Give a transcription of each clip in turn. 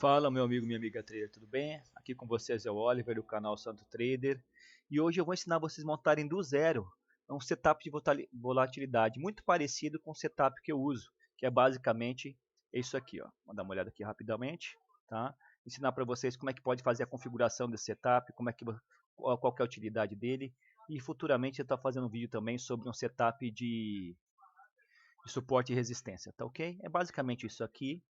Fala, meu amigo, minha amiga trader, tudo bem? Aqui com vocês é o Oliver do canal Santo Trader e hoje eu vou ensinar vocês a montarem do zero um setup de volatilidade muito parecido com o setup que eu uso, que é basicamente isso aqui, ó. Vou dar uma olhada aqui rapidamente, tá? Ensinar para vocês como é que pode fazer a configuração desse setup, qual que é a utilidade dele e futuramente eu estou fazendo um vídeo também sobre um setup de suporte e resistência, tá ok? É basicamente isso aqui.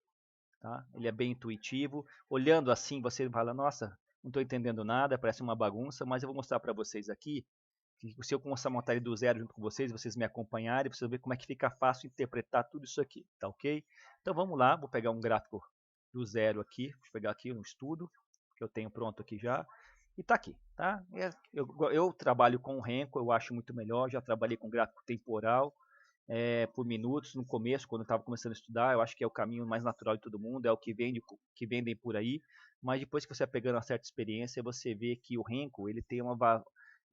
Tá? Ele é bem intuitivo. Olhando assim, você fala, nossa, não estou entendendo nada, parece uma bagunça, mas eu vou mostrar para vocês aqui, que se eu começar a montar ele do zero junto com vocês me acompanharem, vocês ver como é que fica fácil interpretar tudo isso aqui, tá ok? Então vamos lá, vou pegar um gráfico do zero aqui, vou pegar aqui um estudo, que eu tenho pronto aqui já, e tá aqui, tá? Eu trabalho com o Renko, eu acho muito melhor, já trabalhei com gráfico temporal, por minutos no começo, quando eu estava começando a estudar, eu acho que é o caminho mais natural de todo mundo, é o que vendem por aí, mas depois que você vai pegando uma certa experiência, você vê que o Renko, ele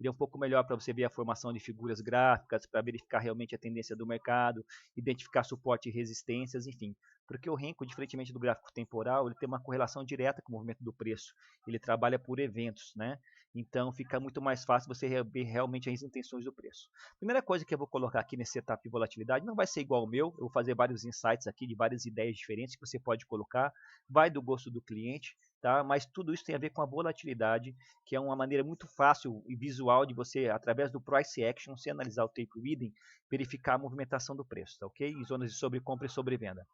é um pouco melhor para você ver a formação de figuras gráficas, para verificar realmente a tendência do mercado, identificar suporte e resistências, enfim. Porque o Renko, diferentemente do gráfico temporal, ele tem uma correlação direta com o movimento do preço. Ele trabalha por eventos, né? Então fica muito mais fácil você ver realmente as intenções do preço. Primeira coisa que eu vou colocar aqui nesse setup de volatilidade não vai ser igual ao meu, eu vou fazer vários insights aqui de várias ideias diferentes que você pode colocar, vai do gosto do cliente, tá? Mas tudo isso tem a ver com a volatilidade, que é uma maneira muito fácil e visual de você, através do price action, se analisar o tape reading, verificar a movimentação do preço, tá ok? Em zonas de sobrecompra e sobrevenda.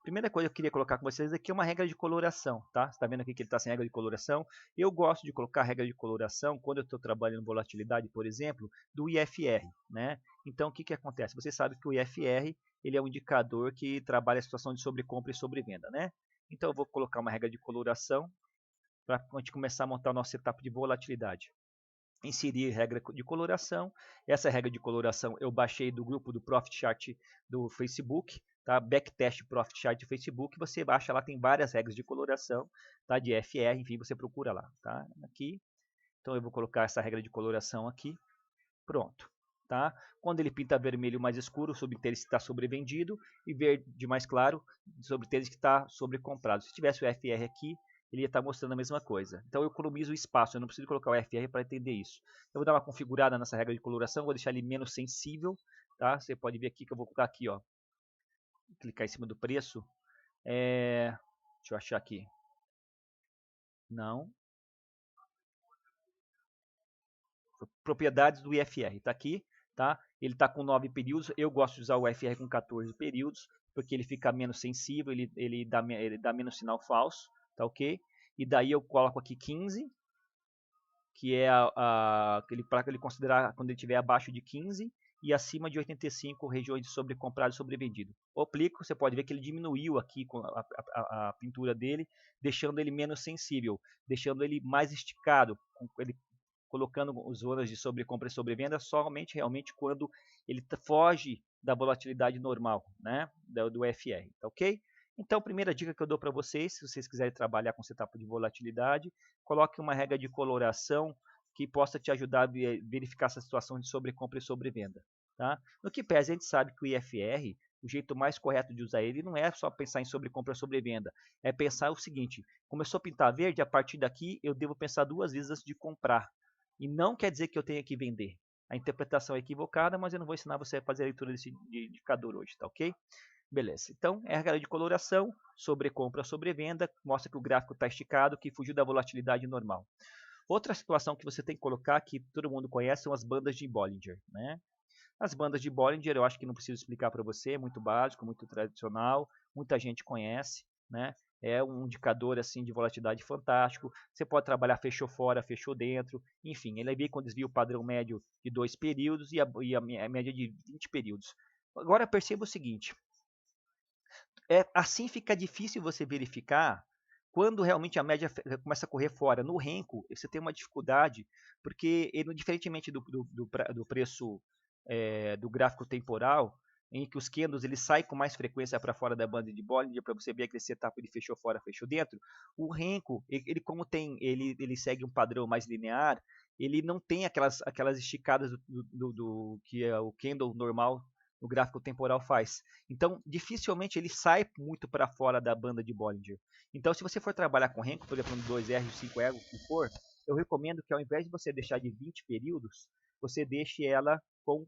Primeira coisa que eu queria colocar com vocês aqui é uma regra de coloração, tá? Você está vendo aqui que ele está sem regra de coloração. Eu gosto de colocar regra de coloração quando eu estou trabalhando volatilidade, por exemplo, do IFR, né? Então, o que acontece? Você sabe que o IFR ele é um indicador que trabalha a situação de sobrecompra e sobrevenda, né? Então, eu vou colocar uma regra de coloração para a gente começar a montar o nosso setup de volatilidade. Inserir regra de coloração. Essa regra de coloração eu baixei do grupo do Profit Chart do Facebook, tá? Backtest Profit Chart do Facebook. Você baixa lá, tem várias regras de coloração, tá? De FR, enfim, você procura lá, tá? Aqui. Então eu vou colocar essa regra de coloração aqui. Pronto. Tá? Quando ele pinta vermelho mais escuro, subentende que está sobrevendido, e verde mais claro, subentende que está sobrecomprado. Se tivesse o FR aqui, ele ia estar mostrando a mesma coisa. Então eu economizo o espaço, eu não preciso colocar o FR para entender isso. Eu vou dar uma configurada nessa regra de coloração, vou deixar ele menos sensível. Tá? Você pode ver aqui que eu vou colocar aqui, ó, clicar em cima do preço. Deixa eu achar aqui. Não. Propriedades do IFR, está aqui, tá? Ele está com 9 períodos, eu gosto de usar o IFR com 14 períodos, porque ele fica menos sensível, ele dá menos sinal falso, tá ok? E daí eu coloco aqui 15, que é para ele considerar quando ele estiver abaixo de 15 e acima de 85 regiões de sobrecomprado e sobrevendido. O aplico, você pode ver que ele diminuiu aqui com a pintura dele, deixando ele menos sensível, deixando ele mais esticado, ele colocando zonas de sobrecompra e sobrevenda somente realmente quando ele foge da volatilidade normal, né, do FR, tá ok? Então, a primeira dica que eu dou para vocês, se vocês quiserem trabalhar com setup de volatilidade, coloque uma regra de coloração que possa te ajudar a verificar essa situação de sobrecompra e sobrevenda. Tá? No que pese, a gente sabe que o IFR, o jeito mais correto de usar ele não é só pensar em sobrecompra e sobrevenda, é pensar o seguinte, começou a pintar verde, a partir daqui eu devo pensar duas vezes antes de comprar. E não quer dizer que eu tenha que vender. A interpretação é equivocada, mas eu não vou ensinar você a fazer a leitura desse indicador hoje, tá ok? Beleza. Então, é a regra de coloração, sobre compra, sobre venda, mostra que o gráfico está esticado, que fugiu da volatilidade normal. Outra situação que você tem que colocar, que todo mundo conhece, são as bandas de Bollinger, né? As bandas de Bollinger, eu acho que não preciso explicar para você, é muito básico, muito tradicional, muita gente conhece, né? É um indicador assim de volatilidade fantástico. Você pode trabalhar fechou fora, fechou dentro, enfim, ele vem com desvio padrão médio de 2 períodos e a média de 20 períodos. Agora perceba o seguinte, assim fica difícil você verificar quando realmente a média começa a correr fora. No Renko, você tem uma dificuldade, porque ele, diferentemente do preço do gráfico temporal, em que os candles ele sai com mais frequência para fora da banda de Bollinger, para você ver aquele setup de fechou fora, fechou dentro, o Renko, ele como ele segue um padrão mais linear, ele não tem aquelas esticadas do que é o candle normal no gráfico temporal faz. Então, dificilmente ele sai muito para fora da banda de Bollinger. Então, se você for trabalhar com Renko, por exemplo, no 2R, 5R, o que for, eu recomendo que ao invés de você deixar de 20 períodos, você deixe ela com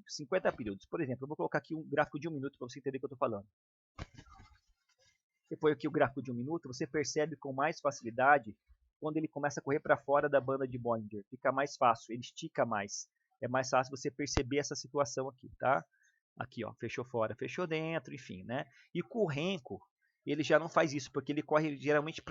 50 períodos. Por exemplo, eu vou colocar aqui um gráfico de 1 minuto para você entender o que eu estou falando. Você põe aqui o gráfico de 1 minuto, você percebe com mais facilidade quando ele começa a correr para fora da banda de Bollinger. Fica mais fácil, ele estica mais. É mais fácil você perceber essa situação aqui, tá? Aqui, ó, fechou fora, fechou dentro, enfim, né? E com o Renko, ele já não faz isso, porque ele corre geralmente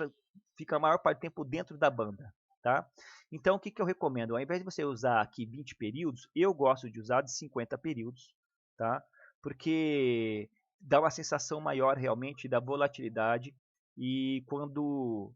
fica a maior parte do tempo dentro da banda, tá? Então, o que eu recomendo? Ao invés de você usar aqui 20 períodos, eu gosto de usar de 50 períodos, tá? Porque dá uma sensação maior realmente da volatilidade e quando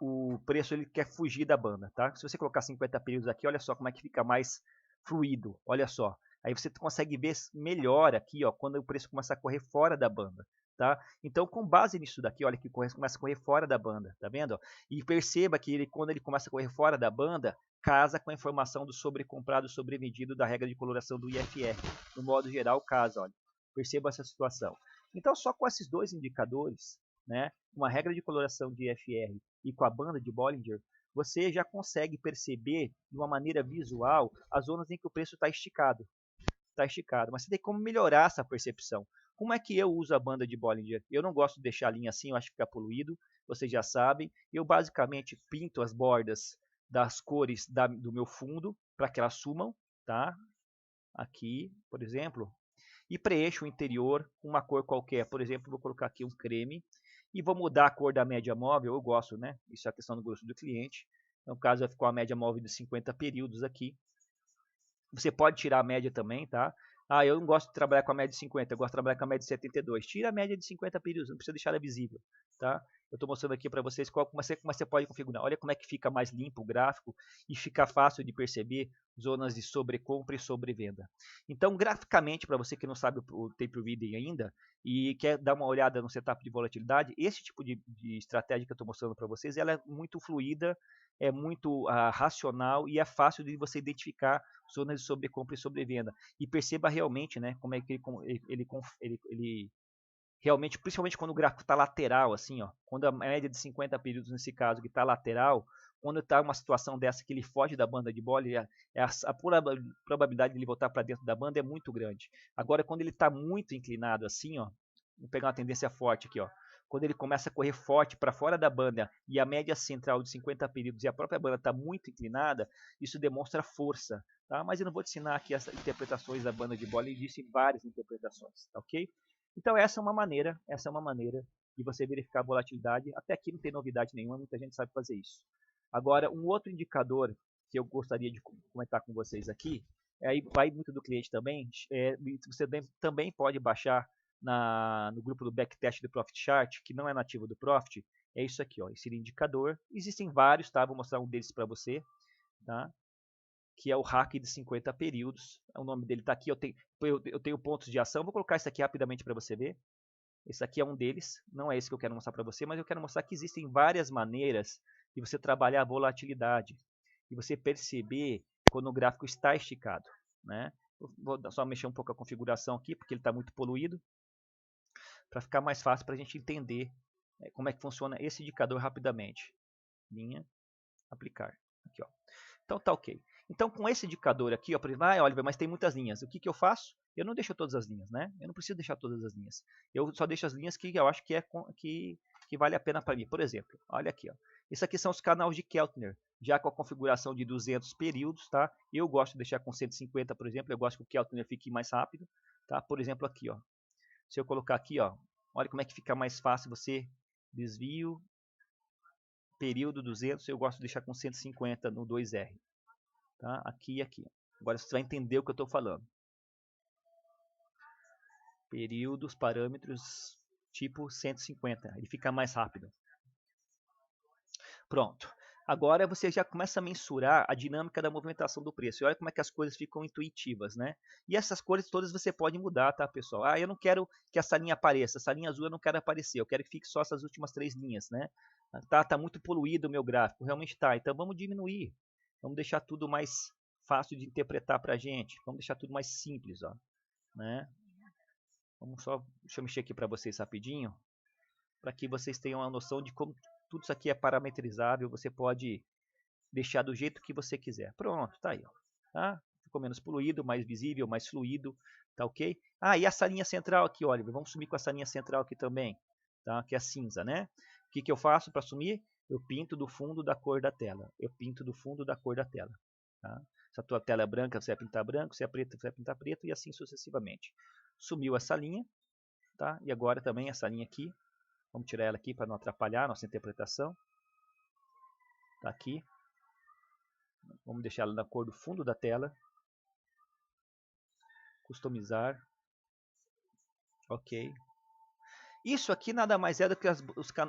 o preço ele quer fugir da banda, tá? Se você colocar 50 períodos aqui, olha só como é que fica mais fluido, olha só. Aí você consegue ver melhor aqui, ó, quando o preço começa a correr fora da banda, tá? Então, com base nisso daqui, olha que começa a correr fora da banda, tá vendo? E perceba que quando ele começa a correr fora da banda, casa com a informação do sobrecomprado, sobrevendido da regra de coloração do IFR. No modo geral, casa, olha. Perceba essa situação. Então, só com esses dois indicadores, né, uma regra de coloração de IFR e com a banda de Bollinger, você já consegue perceber de uma maneira visual as zonas em que o preço está esticado. Está esticado, mas você tem como melhorar essa percepção. Como é que eu uso a banda de Bollinger? Eu não gosto de deixar a linha assim, eu acho que fica poluído, vocês já sabem. Eu basicamente pinto as bordas das cores do meu fundo para que elas sumam, tá? Aqui, por exemplo, e preencho o interior com uma cor qualquer. Por exemplo, vou colocar aqui um creme e vou mudar a cor da média móvel. Eu gosto, né? Isso é a questão do gosto do cliente. No caso, vai ficar uma média móvel de 50 períodos aqui. Você pode tirar a média também, tá? Ah, eu não gosto de trabalhar com a média de 50, eu gosto de trabalhar com a média de 72. Tira a média de 50 períodos, não precisa deixar ela visível, tá? Eu estou mostrando aqui para vocês como você pode configurar. Olha como é que fica mais limpo o gráfico e fica fácil de perceber zonas de sobrecompra e sobrevenda. Então, graficamente, para você que não sabe o tape reading ainda e quer dar uma olhada no setup de volatilidade, esse tipo de estratégia que eu estou mostrando para vocês, ela é muito fluida, é muito racional e é fácil de você identificar zonas de sobrecompra e sobrevenda. E perceba realmente, né, como é que ele realmente, principalmente quando o gráfico está lateral, assim, ó, quando a média de 50 períodos nesse caso que está lateral, quando está uma situação dessa que ele foge da banda de Bollinger, a probabilidade de ele voltar para dentro da banda é muito grande. Agora, quando ele está muito inclinado assim, ó, vou pegar uma tendência forte aqui, ó, quando ele começa a correr forte para fora da banda e a média central de 50 períodos e a própria banda está muito inclinada, isso demonstra força. Tá? Mas eu não vou te ensinar aqui as interpretações da banda de Bollinger, existem várias interpretações, tá ok? Então essa é uma maneira de você verificar a volatilidade. Até aqui não tem novidade nenhuma, muita gente sabe fazer isso. Agora, um outro indicador que eu gostaria de comentar com vocês aqui, aí vai muito do cliente também, você também pode baixar no grupo do backtest do Profit Chart, que não é nativo do Profit, é isso aqui, ó, esse indicador. Existem vários, tá? Vou mostrar um deles para você, tá? Que é o hack de 50 períodos. O nome dele está aqui, eu tenho pontos de ação. Vou colocar isso aqui rapidamente para você ver. Esse aqui é um deles, não é esse que eu quero mostrar para você, mas eu quero mostrar que existem várias maneiras de você trabalhar a volatilidade e você perceber quando o gráfico está esticado, né? Vou só mexer um pouco a configuração aqui, porque ele está muito poluído, para ficar mais fácil para a gente entender como é que funciona esse indicador rapidamente. Linha, aplicar. Aqui, ó. Então tá ok. Então com esse indicador aqui, ó, Oliver, mas tem muitas linhas. O que eu faço? Eu não deixo todas as linhas, né? Eu não preciso deixar todas as linhas. Eu só deixo as linhas que eu acho que vale a pena para mim. Por exemplo, olha aqui, ó. Isso aqui são os canais de Keltner, já com a configuração de 200 períodos, tá? Eu gosto de deixar com 150, por exemplo. Eu gosto que o Keltner fique mais rápido, tá? Por exemplo, aqui, ó. Se eu colocar aqui, ó, olha como é que fica mais fácil você desvio período 200, eu gosto de deixar com 150 no 2R. Tá? Aqui e aqui. Agora você vai entender o que eu estou falando. Períodos, parâmetros, tipo 150. Ele fica mais rápido. Pronto. Agora você já começa a mensurar a dinâmica da movimentação do preço. E olha como é que as coisas ficam intuitivas, né? E essas cores todas você pode mudar, tá, pessoal? Ah, eu não quero que essa linha apareça. Essa linha azul eu não quero aparecer. Eu quero que fique só essas últimas 3 linhas, né? Tá muito poluído o meu gráfico. Realmente tá. Então vamos diminuir. Vamos deixar tudo mais fácil de interpretar para a gente. Vamos deixar tudo mais simples, ó, né? Deixa eu mexer aqui para vocês rapidinho, para que vocês tenham uma noção de como tudo isso aqui é parametrizável. Você pode deixar do jeito que você quiser. Pronto, tá aí, ó, tá? Ficou menos poluído, mais visível, mais fluido, tá ok? Ah, e essa linha central aqui, Oliver, vamos sumir com essa linha central aqui também, tá? Que é cinza, né? O que eu faço para sumir? Eu pinto do fundo da cor da tela. Eu pinto do fundo da cor da tela, tá? Se a tua tela é branca, você vai pintar branco, se é preta, você vai pintar preto, e assim sucessivamente. Sumiu essa linha, tá? E agora também essa linha aqui, vamos tirar ela aqui para não atrapalhar a nossa interpretação. Tá aqui. Vamos deixar ela na cor do fundo da tela. Customizar. Ok. Isso aqui nada mais é do que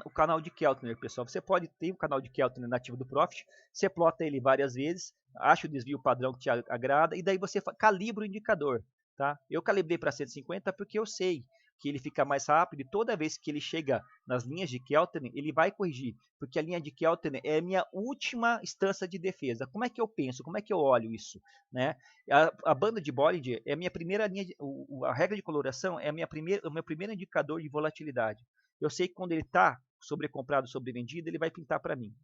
o canal de Keltner, pessoal. Você pode ter o canal de Keltner nativo do Profit. Você plota ele várias vezes, acha o desvio padrão que te agrada, e daí você calibra o indicador. Tá? Eu calibrei para 150 porque eu sei que ele fica mais rápido, e toda vez que ele chega nas linhas de Keltner, ele vai corrigir, porque a linha de Keltner é a minha última instância de defesa. Como é que eu penso? Como é que eu olho isso? Né? A banda de Bollinger é a minha primeira linha, a regra de coloração é o meu primeiro indicador de volatilidade. Eu sei que quando ele está sobrecomprado, sobrevendido, ele vai pintar para mim.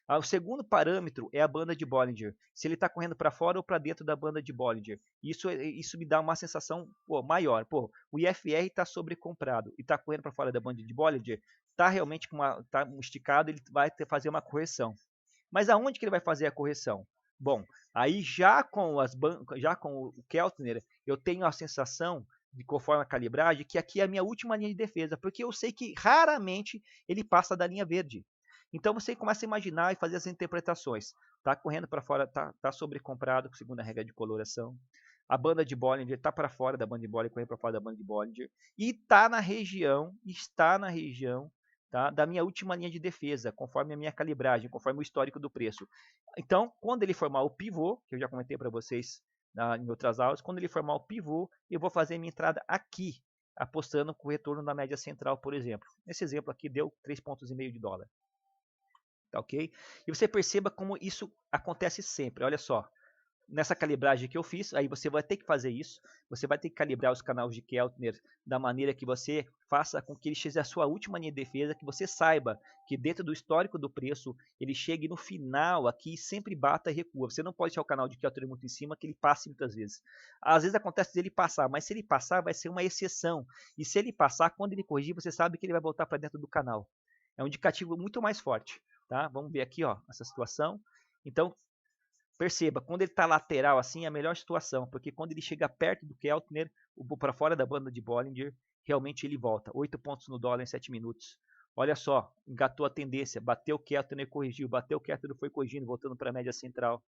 O segundo parâmetro é a banda de Bollinger. Se ele está correndo para fora ou para dentro da banda de Bollinger. Isso me dá uma sensação maior. O IFR está sobrecomprado e está correndo para fora da banda de Bollinger. Está realmente tá esticado, ele vai fazer uma correção. Mas aonde que ele vai fazer a correção? Bom, aí já com o Keltner, eu tenho a sensação, conforme a calibragem, que aqui é a minha última linha de defesa, porque eu sei que raramente ele passa da linha verde. Então você começa a imaginar e fazer as interpretações. Está correndo para fora, está sobrecomprado, segundo a regra de coloração. A banda de Bollinger está para fora da banda de Bollinger, correndo para fora da banda de Bollinger. E está na região, tá, da minha última linha de defesa, conforme a minha calibragem, conforme o histórico do preço. Então, quando ele formar o pivô, que eu já comentei para vocês em outras aulas, quando ele formar o pivô, eu vou fazer minha entrada aqui, apostando com o retorno da média central, por exemplo. Nesse exemplo aqui deu 3,5 pontos de dólar. Tá ok? E você perceba como isso acontece sempre. Olha só, nessa calibragem que eu fiz, aí você vai ter que fazer isso. Você vai ter que calibrar os canais de Keltner da maneira que você faça com que ele chegue à sua última linha de defesa, que você saiba que dentro do histórico do preço, ele chegue no final aqui e sempre bata e recua. Você não pode deixar o canal de Keltner muito em cima, que ele passe muitas vezes. Às vezes acontece dele passar, mas se ele passar, vai ser uma exceção. E se ele passar, quando ele corrigir, você sabe que ele vai voltar para dentro do canal. É um indicativo muito mais forte. Tá? Vamos ver aqui, ó, essa situação. Então, perceba, quando ele está lateral assim, é a melhor situação, porque quando ele chega perto do Keltner, para fora da banda de Bollinger, realmente ele volta. 8 pontos no dólar em 7 minutos. Olha só, engatou a tendência, bateu o Keltner, corrigiu, bateu o Keltner, foi corrigindo, voltando para a média central.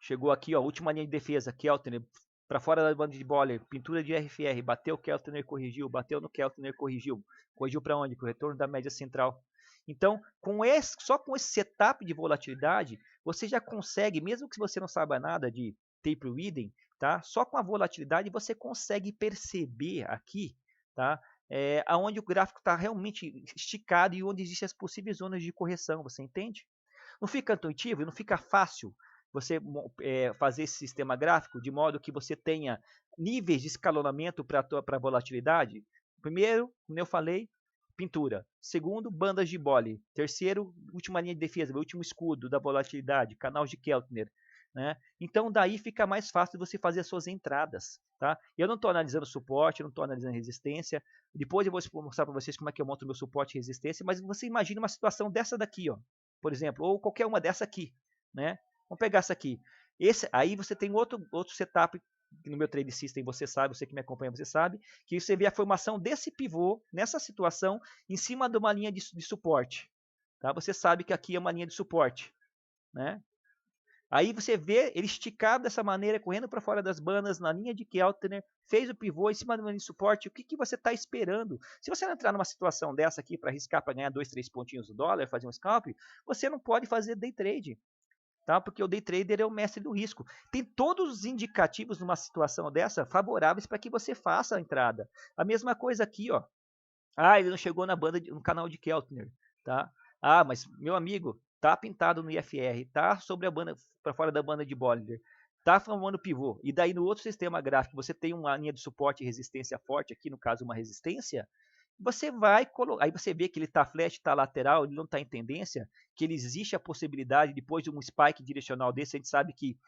Chegou aqui, ó, última linha de defesa, Keltner, para fora da banda de Bollinger, pintura de RFR, bateu o Keltner, corrigiu, bateu no Keltner, corrigiu. Corrigiu para onde? Com o retorno da média central. Então, só com esse setup de volatilidade, você já consegue, mesmo que você não saiba nada de tape reading, tá? Só com a volatilidade você consegue perceber aqui, tá? Aonde o gráfico está realmente esticado e onde existem as possíveis zonas de correção, você entende? Não fica intuitivo e não fica fácil você fazer esse sistema gráfico de modo que você tenha níveis de escalonamento para a volatilidade? Primeiro, como eu falei, pintura. Segundo, bandas de Bollinger. Terceiro, última linha de defesa, o último escudo da volatilidade, canal de Keltner. Né? Então, daí fica mais fácil você fazer as suas entradas. Tá? Eu não estou analisando suporte, não estou analisando resistência. Depois eu vou mostrar para vocês como é que eu monto meu suporte e resistência, mas você imagina uma situação dessa daqui, ó, por exemplo, ou qualquer uma dessa aqui. Né? Vamos pegar essa aqui. Aí você tem outro setup no meu trade system, você sabe, você que me acompanha, você sabe, que você vê a formação desse pivô, nessa situação, em cima de uma linha de suporte. Tá? Você sabe que aqui é uma linha de suporte. Né? Aí você vê ele esticado dessa maneira, correndo para fora das bandas, na linha de Keltner, fez o pivô em cima de uma linha de suporte. O que você está esperando? Se você não entrar numa situação dessa aqui para arriscar, para ganhar 2, 3 pontinhos do dólar, fazer um scalp, você não pode fazer day trade. Tá? Porque o day trader é o mestre do risco. Tem todos os indicativos numa situação dessa favoráveis para que você faça a entrada. A mesma coisa aqui, ó. Ele não chegou no canal de Keltner, tá? Mas meu amigo, tá pintado no IFR, tá sobre a banda, para fora da banda de Bollinger, tá formando pivô, e daí no outro sistema gráfico você tem uma linha de suporte e resistência forte, aqui no caso uma resistência, você vai colocar, aí você vê que ele está flash, está lateral, ele não está em tendência, que ele existe a possibilidade, depois de um spike direcional desse, a gente sabe que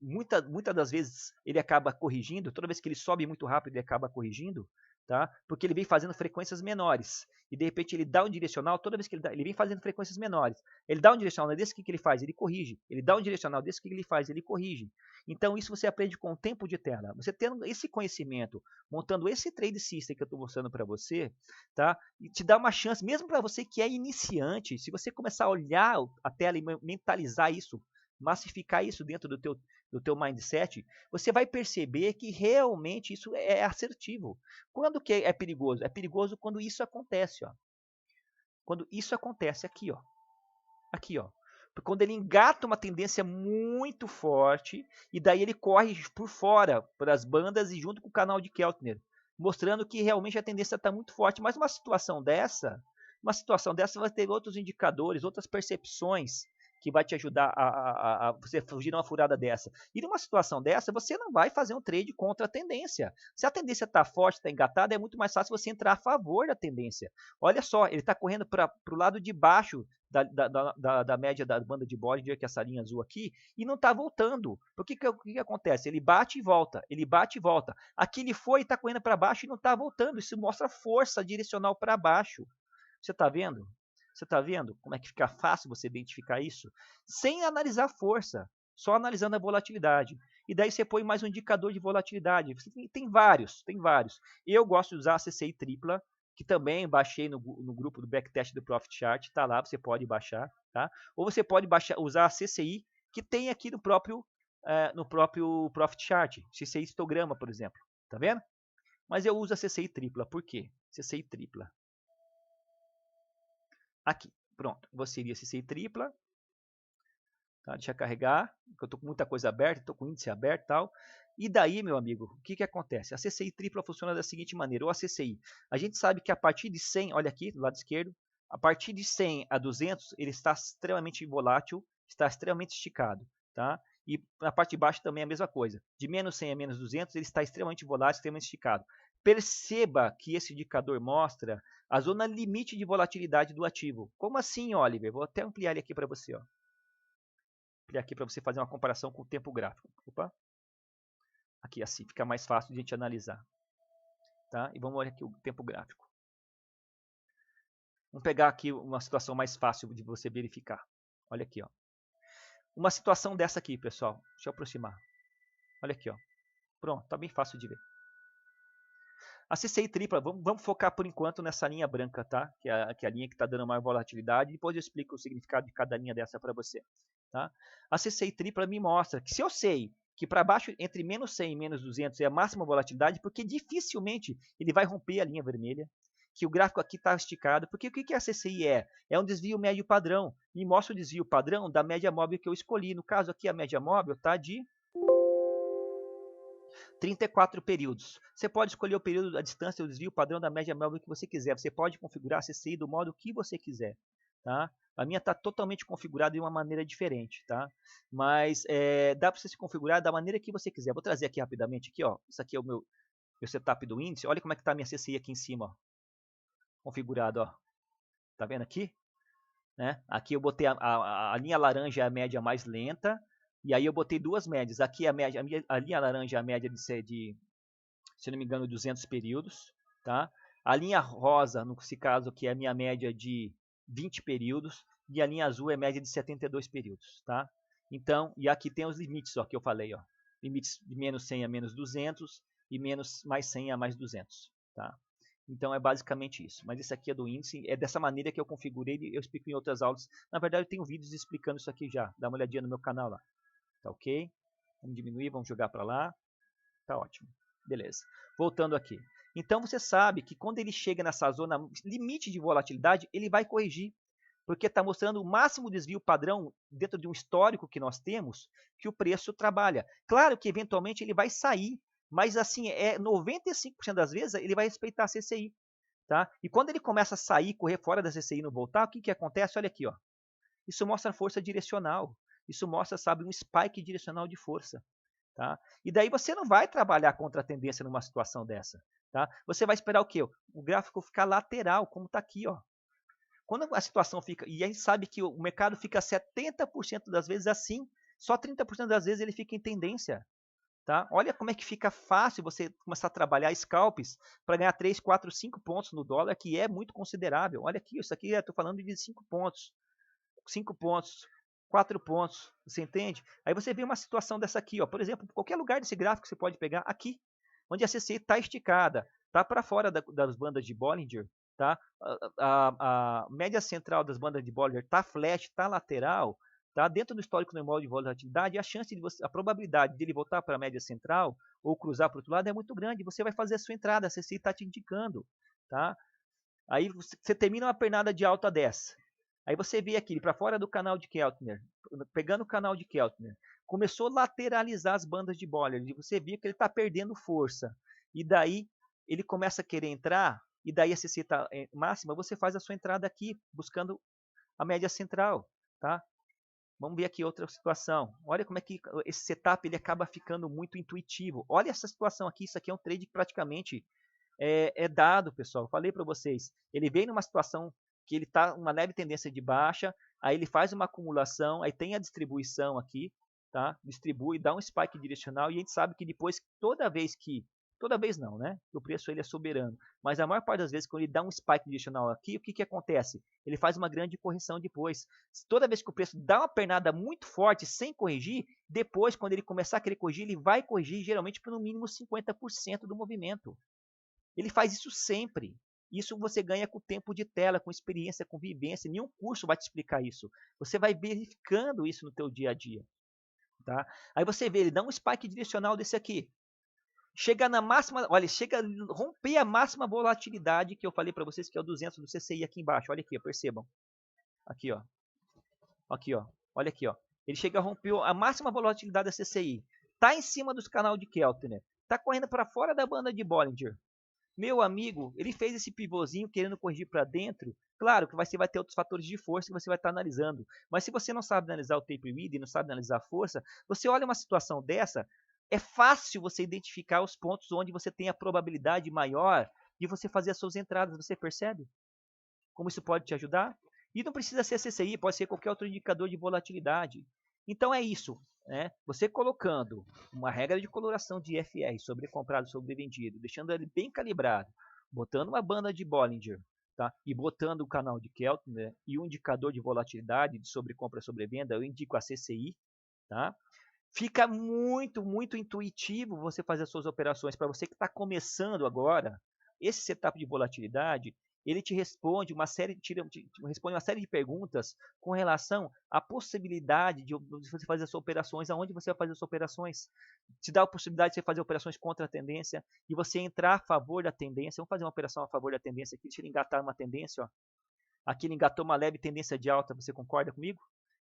muitas das vezes ele acaba corrigindo, toda vez que ele sobe muito rápido ele acaba corrigindo, tá? Porque ele vem fazendo frequências menores, e de repente ele dá um direcional, toda vez que ele vem fazendo frequências menores, ele dá um direcional desse, o que ele faz? Ele corrige, ele dá um direcional desse, o que ele faz? Ele corrige. Então isso você aprende com o tempo de tela, você tendo esse conhecimento, montando esse trade system que eu estou mostrando para você, tá? E te dá uma chance, mesmo para você que é iniciante, se você começar a olhar a tela e mentalizar isso, massificar isso dentro do teu mindset, você vai perceber que realmente isso é assertivo. Quando que é perigoso? É perigoso quando isso acontece, ó. Quando isso acontece aqui, ó. Aqui, ó. Quando ele engata uma tendência muito forte e daí ele corre por fora, pelas bandas e junto com o canal de Keltner, mostrando que realmente a tendência está muito forte. Mas uma situação dessa vai ter outros indicadores, outras percepções que vai te ajudar a você fugir de uma furada dessa. E numa situação dessa, você não vai fazer um trade contra a tendência. Se a tendência está forte, está engatada, é muito mais fácil você entrar a favor da tendência. Olha só, ele está correndo para o lado de baixo da média da banda de Bollinger, que é essa linha azul aqui, e não está voltando. O que acontece? Ele bate e volta, ele bate e volta. Aqui ele foi e está correndo para baixo e não está voltando. Isso mostra força direcional para baixo. Você está vendo? Você está vendo como é que fica fácil você identificar isso? Sem analisar a força, só analisando a volatilidade. E daí você põe mais um indicador de volatilidade. Tem vários, tem vários. Eu gosto de usar a CCI tripla, que também baixei no grupo do Backtest do Profit Chart, está lá, você pode baixar, tá? Ou você pode usar a CCI, que tem aqui no próprio Profit Chart, CCI histograma, por exemplo, tá vendo? Mas eu uso a CCI tripla, por quê? CCI tripla. Aqui, pronto, você iria CCI tripla, tá? Deixa eu carregar, porque eu estou com muita coisa aberta, estou com o índice aberto e tal. E daí, meu amigo, o que acontece? A CCI tripla funciona da seguinte maneira, ou a CCI, a gente sabe que a partir de 100, olha aqui, do lado esquerdo, a partir de 100 a 200, ele está extremamente volátil, está extremamente esticado, tá? E na parte de baixo também é a mesma coisa. De menos 100 a menos 200, ele está extremamente volátil, extremamente esticado. Perceba que esse indicador mostra a zona limite de volatilidade do ativo. Como assim, Oliver? Vou até ampliar ele aqui para você, ó. Ampliar aqui para você fazer uma comparação com o tempo gráfico. Opa. Aqui assim, fica mais fácil de a gente analisar. Tá? E vamos olhar aqui o tempo gráfico. Vamos pegar aqui uma situação mais fácil de você verificar. Olha aqui, ó. Uma situação dessa aqui, pessoal. Deixa eu aproximar. Olha aqui, ó. Pronto, tá bem fácil de ver. A CCI tripla, vamos focar por enquanto nessa linha branca, tá? Que é a linha que está dando maior volatilidade. Depois eu explico o significado de cada linha dessa para você. Tá? A CCI tripla me mostra que se eu sei que para baixo, entre menos 100 e menos 200 é a máxima volatilidade, porque dificilmente ele vai romper a linha vermelha, que o gráfico aqui está esticado. Porque o que a CCI é? É um desvio médio padrão. Me mostra o desvio padrão da média móvel que eu escolhi. No caso aqui, a média móvel está de 34 períodos. Você pode escolher o período, a distância, o desvio padrão da média móvel que você quiser. Você pode configurar a CCI do modo que você quiser. Tá? A minha está totalmente configurada de uma maneira diferente. Tá? Mas dá para você se configurar da maneira que você quiser. Vou trazer aqui rapidamente. Aqui, ó. Isso aqui é o meu setup do índice. Olha como é que está a minha CCI aqui em cima. Ó. Configurado. Ó. Tá vendo aqui? Né? Aqui eu botei a linha laranja é a média mais lenta. E aí eu botei duas médias. Aqui a linha laranja é a média de, se não me engano, 200 períodos. Tá? A linha rosa, nesse caso aqui, é a minha média de 20 períodos. E a linha azul é a média de 72 períodos. Tá? Então, e aqui tem os limites ó, que eu falei. Ó. Limites de menos 100 a menos 200 e mais 100 a mais 200. Tá? Então é basicamente isso. Mas isso aqui é do índice. É dessa maneira que eu configurei. Eu explico em outras aulas. Na verdade, eu tenho vídeos explicando isso aqui já. Dá uma olhadinha no meu canal lá. Tá ok? Vamos diminuir, vamos jogar para lá. Tá ótimo. Beleza. Voltando aqui. Então você sabe que quando ele chega nessa zona limite de volatilidade, ele vai corrigir. Porque está mostrando o máximo desvio padrão dentro de um histórico que nós temos que o preço trabalha. Claro que eventualmente ele vai sair. Mas assim, 95% das vezes ele vai respeitar a CCI. Tá? E quando ele começa a sair, correr fora da CCI e não voltar, o que acontece? Olha aqui. Ó. Isso mostra força direcional. Isso mostra, sabe, um spike direcional de força. Tá? E daí você não vai trabalhar contra a tendência numa situação dessa. Tá? Você vai esperar o quê? O gráfico ficar lateral, como está aqui. Ó. Quando a situação fica... E a gente sabe que o mercado fica 70% das vezes assim, só 30% das vezes ele fica em tendência. Tá? Olha como é que fica fácil você começar a trabalhar scalps para ganhar 3, 4, 5 pontos no dólar, que é muito considerável. Olha aqui, isso aqui eu estou falando de 5 pontos. 5 pontos, 4 pontos, você entende? Aí você vê uma situação dessa aqui, ó, por exemplo, qualquer lugar desse gráfico você pode pegar aqui, onde a CCI está esticada, está para fora das bandas de Bollinger, tá? A média central das bandas de Bollinger está flash, está lateral, tá? Dentro do histórico normal de volatilidade, a chance de você, a probabilidade dele voltar para a média central ou cruzar para o outro lado é muito grande. Você vai fazer a sua entrada, a CCI está te indicando, tá? Aí você termina uma pernada de alta dessa. Aí você vê aqui, para fora do canal de Keltner, pegando o canal de Keltner, começou a lateralizar as bandas de Bollinger, e você vê que ele está perdendo força. E daí ele começa a querer entrar, e daí a CC está máxima, você faz a sua entrada aqui, buscando a média central. Tá? Vamos ver aqui outra situação. Olha como é que esse setup ele acaba ficando muito intuitivo. Olha essa situação aqui, isso aqui é um trade que praticamente é dado, pessoal. Eu falei para vocês, ele vem numa situação que ele está uma leve tendência de baixa, aí ele faz uma acumulação, aí tem a distribuição aqui, tá? Distribui, dá um spike direcional e a gente sabe que depois, toda vez não, né? O preço ele é soberano, mas a maior parte das vezes quando ele dá um spike direcional aqui, o que que acontece? Ele faz uma grande correção depois. Toda vez que o preço dá uma pernada muito forte sem corrigir, depois quando ele começar a querer corrigir, ele vai corrigir geralmente por no mínimo 50% do movimento. Ele faz isso sempre. Isso você ganha com tempo de tela, com experiência, com vivência. Nenhum curso vai te explicar isso. Você vai verificando isso no teu dia a dia. Tá? Aí você vê, ele dá um spike direcional desse aqui. Chega na máxima, olha, chega a romper a máxima volatilidade que eu falei para vocês, que é o 200 do CCI aqui embaixo. Olha aqui, ó, percebam. Aqui, ó. Aqui, ó. Olha aqui, ó. Ele chega a romper a máxima volatilidade da CCI. Tá em cima dos canal de Keltner. Tá correndo para fora da banda de Bollinger. Meu amigo, ele fez esse pivôzinho querendo corrigir para dentro. Claro que você vai ter outros fatores de força que você vai estar analisando. Mas se você não sabe analisar o tape read e não sabe analisar a força, você olha uma situação dessa, é fácil você identificar os pontos onde você tem a probabilidade maior de você fazer as suas entradas. Você percebe como isso pode te ajudar? E não precisa ser CCI, pode ser qualquer outro indicador de volatilidade. Então é isso. Né? Você colocando uma regra de coloração de FR sobre comprado, sobre vendido, deixando ele bem calibrado, botando uma banda de Bollinger, tá? E botando o canal de Keltner, né? E o indicador de volatilidade de sobre compra e sobre venda, eu indico a CCI, tá? Fica muito, muito intuitivo você fazer as suas operações. Para você que está começando agora, esse setup de volatilidade, ele te responde responde uma série de perguntas com relação à possibilidade de você fazer as suas operações, aonde você vai fazer as suas operações. Te dá a possibilidade de você fazer operações contra a tendência e você entrar a favor da tendência. Vamos fazer uma operação a favor da tendência aqui. Deixa ele engatar uma tendência. Ó. Aqui ele engatou uma leve tendência de alta. Você concorda comigo?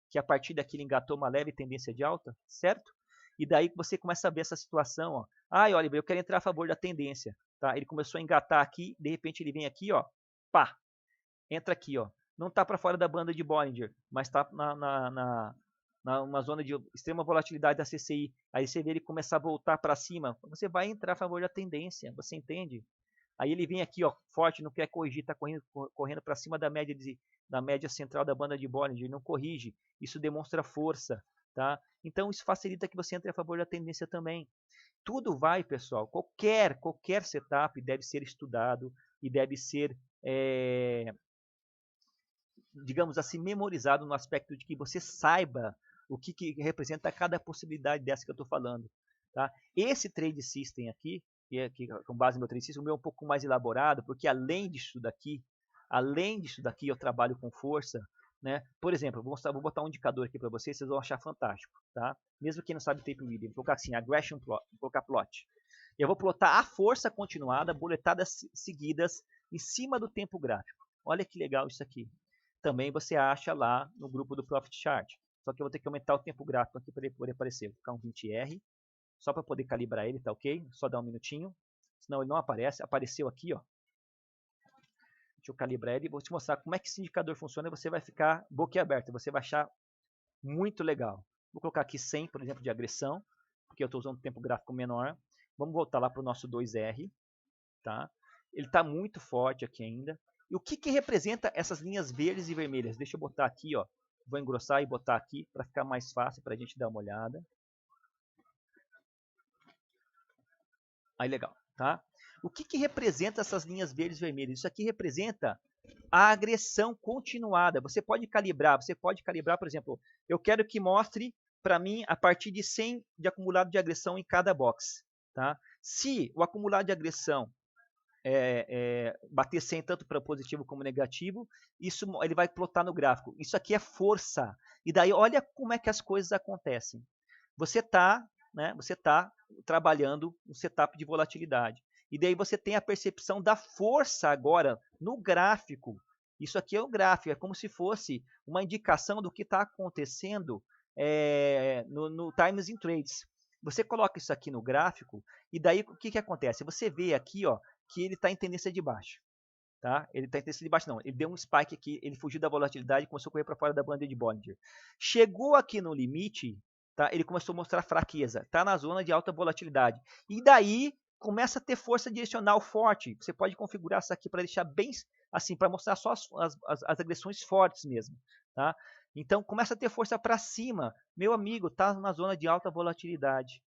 Que a partir daqui ele engatou uma leve tendência de alta, certo? E daí você começa a ver essa situação. Ó. Ai, Oliver, eu quero entrar a favor da tendência. Tá? Ele começou a engatar aqui, de repente ele vem aqui, ó, pá, entra aqui, ó. Não está para fora da banda de Bollinger, mas está numa zona de extrema volatilidade da CCI. Aí você vê ele começar a voltar para cima. Você vai entrar a favor da tendência, você entende? Aí ele vem aqui, ó, forte, não quer corrigir, está correndo para cima da média central da banda de Bollinger, não corrige. Isso demonstra força, tá? Então isso facilita que você entre a favor da tendência também. Tudo vai, pessoal, qualquer setup deve ser estudado e deve ser, digamos assim, memorizado no aspecto de que você saiba o que representa cada possibilidade dessa que eu estou falando. Tá? Esse trade system aqui, com base no meu trade system, o meu é um pouco mais elaborado, porque além disso daqui eu trabalho com força. Né? Por exemplo, vou botar um indicador aqui para vocês vão achar fantástico. Tá? Mesmo quem não sabe tape reading, vou colocar assim, aggression plot, vou colocar plot. Eu vou plotar a força continuada, boletadas seguidas, em cima do tempo gráfico. Olha que legal isso aqui. Também você acha lá no grupo do Profit Chart. Só que eu vou ter que aumentar o tempo gráfico aqui para ele poder aparecer. Vou colocar um 20R, só para poder calibrar ele, tá ok? Só dar um minutinho, senão ele não aparece. Apareceu aqui, ó. Deixa eu calibrar ele e vou te mostrar como é que esse indicador funciona e você vai ficar boquiaberto, você vai achar muito legal. Vou colocar aqui 100, por exemplo, de agressão, porque eu estou usando um tempo gráfico menor. Vamos voltar lá para o nosso 2R. Tá? Ele está muito forte aqui ainda. E o que, que representa essas linhas verdes e vermelhas? Deixa eu botar aqui, ó. Vou engrossar e botar aqui para ficar mais fácil para a gente dar uma olhada. Aí, legal. Tá? O que, que representa essas linhas verdes e vermelhas? Isso aqui representa a agressão continuada. Você pode calibrar, por exemplo, eu quero que mostre para mim a partir de 100 de acumulado de agressão em cada box. Tá? Se o acumulado de agressão bater 100 tanto para positivo como negativo, isso ele vai plotar no gráfico. Isso aqui é força. E daí olha como é que as coisas acontecem. Você está trabalhando um setup de volatilidade. E daí você tem a percepção da força agora no gráfico. Isso aqui é um gráfico, é como se fosse uma indicação do que está acontecendo no Times in Trades. Você coloca isso aqui no gráfico e daí o que, que acontece? Você vê aqui, ó, que ele está em tendência de baixo. Tá? Ele está em tendência de baixo, não. Ele deu um spike aqui, ele fugiu da volatilidade e começou a correr para fora da banda de Bollinger. Chegou aqui no limite, tá? Ele começou a mostrar fraqueza. Está na zona de alta volatilidade. E daí começa a ter força direcional forte. Você pode configurar isso aqui para deixar bem assim, para mostrar só as agressões fortes mesmo. Tá? Então começa a ter força para cima. Meu amigo, está na zona de alta volatilidade.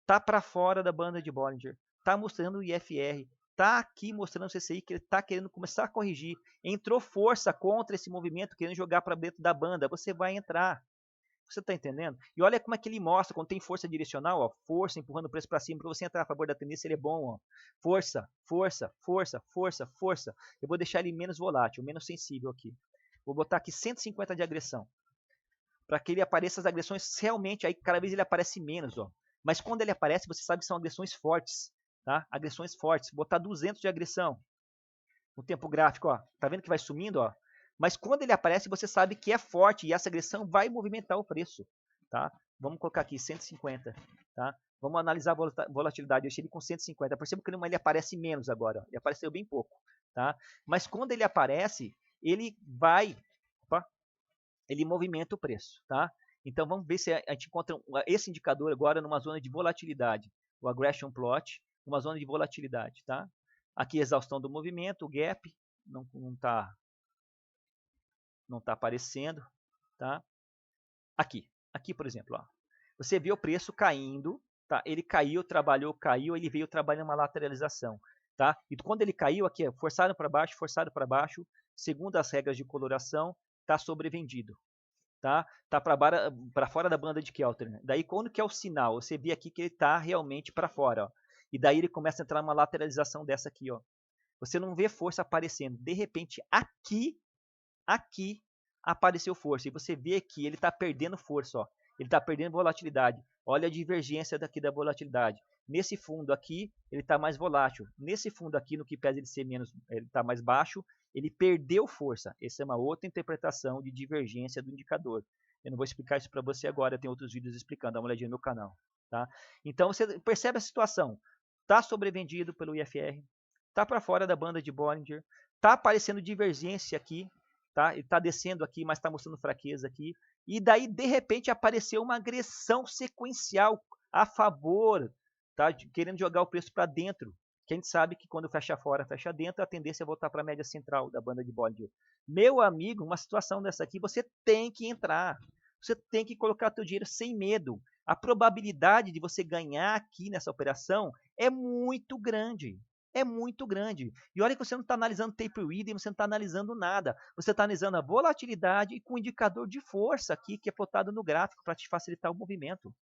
Está para fora da banda de Bollinger. Está mostrando o IFR. Está aqui mostrando o CCI que ele está querendo começar a corrigir. Entrou força contra esse movimento, querendo jogar para dentro da banda. Você vai entrar. Você está entendendo? E olha como é que ele mostra, quando tem força direcional, ó, força empurrando o preço para cima, para você entrar a favor da tendência, ele é bom. Ó. Força, força, força, força, força. Eu vou deixar ele menos volátil, menos sensível aqui. Vou botar aqui 150 de agressão. Para que ele apareça as agressões realmente, aí cada vez ele aparece menos. Ó. Mas quando ele aparece, você sabe que são agressões fortes. Tá? Agressões fortes. Botar 200 de agressão no tempo gráfico, ó. Tá vendo que vai sumindo, ó? Mas quando ele aparece, você sabe que é forte e essa agressão vai movimentar o preço, tá? Vamos colocar aqui 150, tá? Vamos analisar a volatilidade. Eu deixei ele com 150. Perceba que ele aparece menos agora, ó. Ele apareceu bem pouco, tá? Mas quando ele aparece, ele vai, ele movimenta o preço, tá? Então vamos ver se a gente encontra esse indicador agora numa zona de volatilidade, o aggression plot, uma zona de volatilidade, tá? Aqui exaustão do movimento, o gap não está aparecendo, tá? Aqui por exemplo, ó, você vê o preço caindo, tá? Ele caiu, trabalhou, caiu, ele veio trabalhando uma lateralização, tá? E quando ele caiu aqui, forçado para baixo, segundo as regras de coloração, está sobrevendido. Tá para fora da banda de Keltner. Daí quando que é o sinal? Você vê aqui que ele está realmente para fora, ó. E daí ele começa a entrar numa lateralização dessa aqui, ó. Você não vê força aparecendo. De repente, aqui apareceu força. E você vê que ele está perdendo força, ó. Ele está perdendo volatilidade. Olha a divergência daqui da volatilidade. Nesse fundo aqui, ele está mais volátil. Nesse fundo aqui, no que pese ele ser menos, ele está mais baixo, ele perdeu força. Essa é uma outra interpretação de divergência do indicador. Eu não vou explicar isso para você agora, eu tenho outros vídeos explicando, dá uma olhadinha no meu canal. Tá? Então você percebe a situação. Está sobrevendido pelo IFR, está para fora da banda de Bollinger, está aparecendo divergência aqui, tá? Ele está descendo aqui, mas está mostrando fraqueza aqui. E daí, de repente, apareceu uma agressão sequencial a favor, tá? Querendo jogar o preço para dentro. Que a gente sabe que quando fecha fora, fecha dentro, a tendência é voltar para a média central da banda de Bollinger. Meu amigo, uma situação dessa aqui, você tem que entrar. Você tem que colocar seu dinheiro sem medo. A probabilidade de você ganhar aqui nessa operação é muito grande. É muito grande. E olha que você não está analisando tape reading, você não está analisando nada. Você está analisando a volatilidade e com o indicador de força aqui, que é plotado no gráfico para te facilitar o movimento.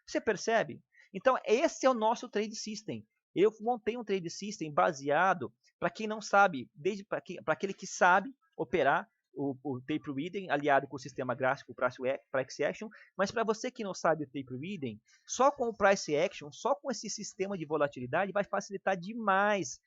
Você percebe? Então, esse é o nosso trade system. Eu montei um trade system baseado, para quem não sabe, desde para aquele que sabe operar o tape reading aliado com o sistema gráfico price action, mas para você que não sabe o tape reading, só com o price action, só com esse sistema de volatilidade vai facilitar demais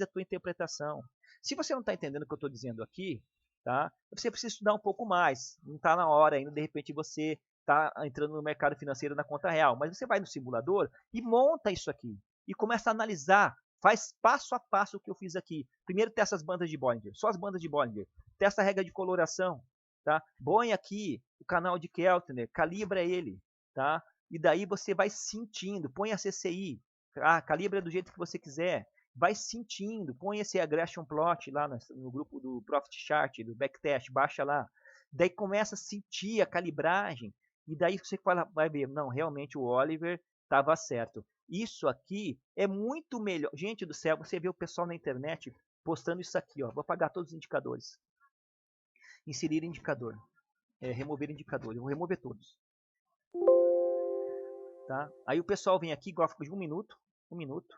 a tua interpretação. Se você não está entendendo o que eu estou dizendo aqui, tá? Você precisa estudar um pouco mais. Não está na hora ainda, de repente você está entrando no mercado financeiro na conta real, mas você vai no simulador e monta isso aqui e começa a analisar Faz passo a passo o que eu fiz aqui. Primeiro testa as bandas de Bollinger, só as bandas de Bollinger. Testa a regra de coloração, tá? Põe aqui o canal de Keltner, calibra ele, tá? E daí você vai sentindo, põe a CCI, calibra do jeito que você quiser, vai sentindo, põe esse aggression plot lá no grupo do Profit Chart, do Backtest, baixa lá. Daí começa a sentir a calibragem, e daí você vai ver, não, realmente o Oliver estava certo. Isso aqui é muito melhor. Gente do céu, você vê o pessoal na internet postando isso aqui, ó. Vou apagar todos os indicadores. Inserir indicador. Remover indicador. Eu vou remover todos. Tá? Aí o pessoal vem aqui, gráfico de 1 minuto. 1 minuto.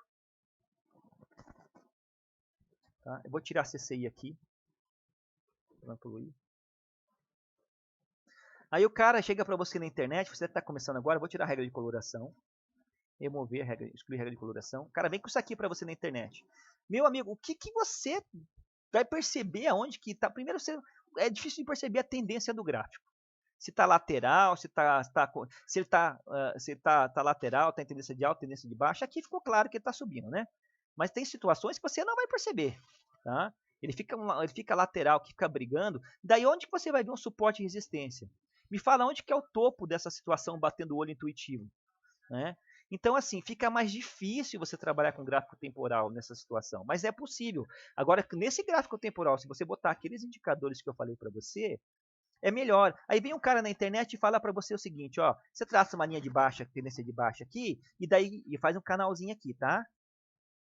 Tá? Eu vou tirar a CCI aqui. Não poluir. Aí o cara chega para você na internet, você está começando agora, eu vou tirar a regra de coloração. Remover a regra, excluir a regra de coloração. O cara vem com isso aqui para você na internet. Meu amigo, o que você vai perceber aonde que está? Primeiro, é difícil de perceber a tendência do gráfico. Se está lateral, se ele está lateral, está em tendência de alta, tendência de baixa. Aqui ficou claro que ele está subindo, né? Mas tem situações que você não vai perceber, tá? Ele fica lateral, que fica brigando. Daí onde que você vai ver um suporte e resistência? Me fala onde que é o topo dessa situação batendo o olho intuitivo, né? Então, assim, fica mais difícil você trabalhar com gráfico temporal nessa situação, mas é possível. Agora, nesse gráfico temporal, se você botar aqueles indicadores que eu falei para você, é melhor. Aí vem um cara na internet e fala para você o seguinte, ó, você traça uma linha de baixa, tendência de baixa aqui, e daí faz um canalzinho aqui, tá?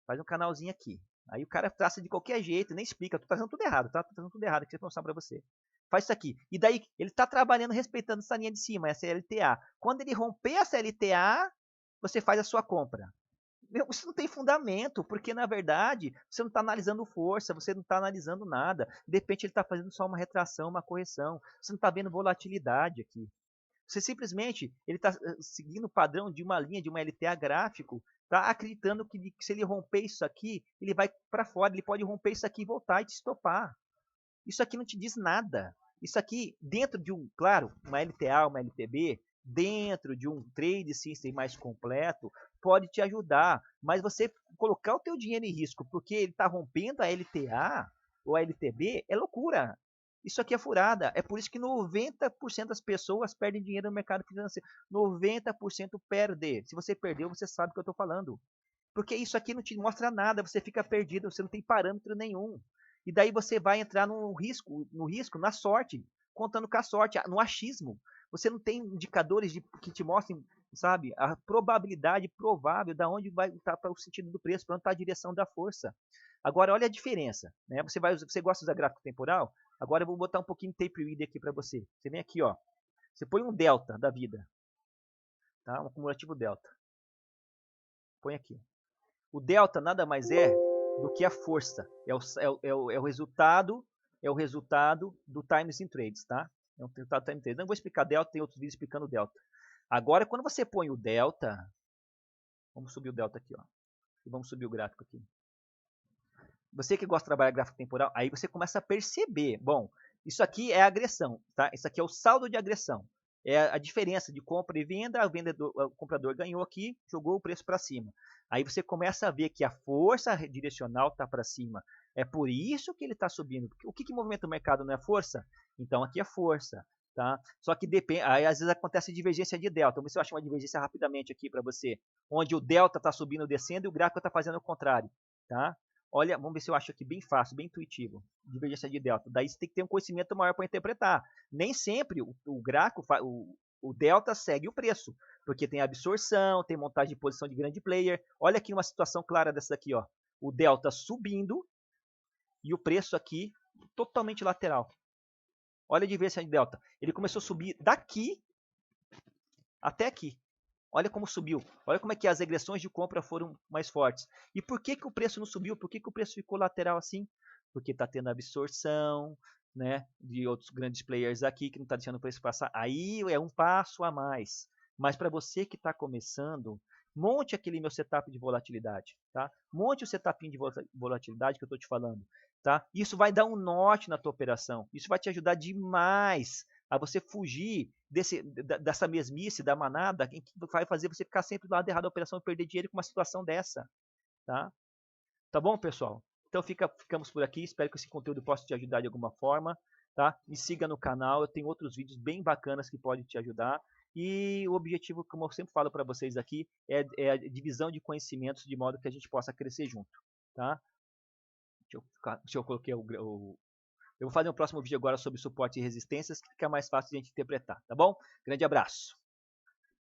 Faz um canalzinho aqui. Aí o cara traça de qualquer jeito, nem explica, tô fazendo tudo errado, tá? Tô fazendo tudo errado, que eu vou mostrar para você. Faz isso aqui. E daí ele está trabalhando respeitando essa linha de cima, essa LTA. Quando ele romper essa LTA, você faz a sua compra. Isso não tem fundamento, porque na verdade você não está analisando força, você não está analisando nada. De repente ele está fazendo só uma retração, uma correção. Você não está vendo volatilidade aqui. Você simplesmente ele está seguindo o padrão de uma linha, de uma LTA gráfico, está acreditando que se ele romper isso aqui, ele vai para fora, ele pode romper isso aqui e voltar e te estopar. Isso aqui não te diz nada. Isso aqui, dentro de claro, uma LTA, uma LTB, dentro de um trade system mais completo, pode te ajudar. Mas você colocar o teu dinheiro em risco porque ele está rompendo a LTA ou a LTB é loucura. Isso aqui é furada. É por isso que 90% das pessoas perdem dinheiro no mercado financeiro. 90% perde. Se você perdeu, você sabe o que eu estou falando. Porque isso aqui não te mostra nada, você fica perdido, você não tem parâmetro nenhum. E daí você vai entrar no risco, na sorte, contando com a sorte, no achismo. Você não tem indicadores que te mostrem, sabe, a probabilidade provável de onde vai estar o sentido do preço, para onde está a direção da força. Agora, olha a diferença. Né? Você gosta de usar gráfico temporal? Agora eu vou botar um pouquinho de tape reader aqui para você. Você vem aqui, ó. Você põe um delta da vida. Tá? Um acumulativo delta. Põe aqui. O delta nada mais é do que a força. É o resultado do Times in Trades, tá? É um resultado do Times in Trades. Não vou explicar delta, tem outros vídeos explicando delta. Agora, quando você põe o delta, vamos subir o delta aqui, ó. E vamos subir o gráfico aqui. Você que gosta de trabalhar gráfico temporal, aí você começa a perceber. Bom, isso aqui é agressão, tá? Isso aqui é o saldo de agressão. É a diferença de compra e venda, o comprador ganhou aqui, jogou o preço para cima. Aí você começa a ver que a força direcional está para cima. É por isso que ele está subindo. O que movimenta o mercado não é força? Então aqui é força. Tá? Só que depende, aí às vezes acontece divergência de delta. Vamos ver se eu acho uma divergência rapidamente aqui para você. Onde o delta está subindo, descendo e o gráfico está fazendo o contrário. Tá? Olha, vamos ver se eu acho aqui bem fácil, bem intuitivo. Divergência de delta. Daí você tem que ter um conhecimento maior para interpretar. Nem sempre o gráfico, o delta segue o preço, porque tem absorção, tem montagem de posição de grande player. Olha aqui uma situação clara dessa daqui, ó. O delta subindo e o preço aqui totalmente lateral. Olha a divergência de delta. Ele começou a subir daqui até aqui. Olha como subiu. Olha como é que as regressões de compra foram mais fortes. E por que o preço não subiu? Por que o preço ficou lateral assim? Porque está tendo absorção, né, de outros grandes players aqui que não está deixando o preço passar. Aí é um passo a mais. Mas para você que está começando, monte aquele meu setup de volatilidade. Tá? Monte o setup de volatilidade que eu estou te falando. Tá? Isso vai dar um norte na tua operação. Isso vai te ajudar demais a você fugir dessa mesmice da manada, que vai fazer você ficar sempre do lado errado da operação e perder dinheiro com uma situação dessa. Tá? Tá bom, pessoal? Então ficamos por aqui. Espero que esse conteúdo possa te ajudar de alguma forma. Tá? Me siga no canal. Eu tenho outros vídeos bem bacanas que podem te ajudar. E o objetivo, como eu sempre falo para vocês aqui, é a divisão de conhecimentos de modo que a gente possa crescer junto. Tá? Deixa eu coloquei eu vou fazer um próximo vídeo agora sobre suporte e resistências, que fica mais fácil de a gente interpretar, tá bom? Grande abraço!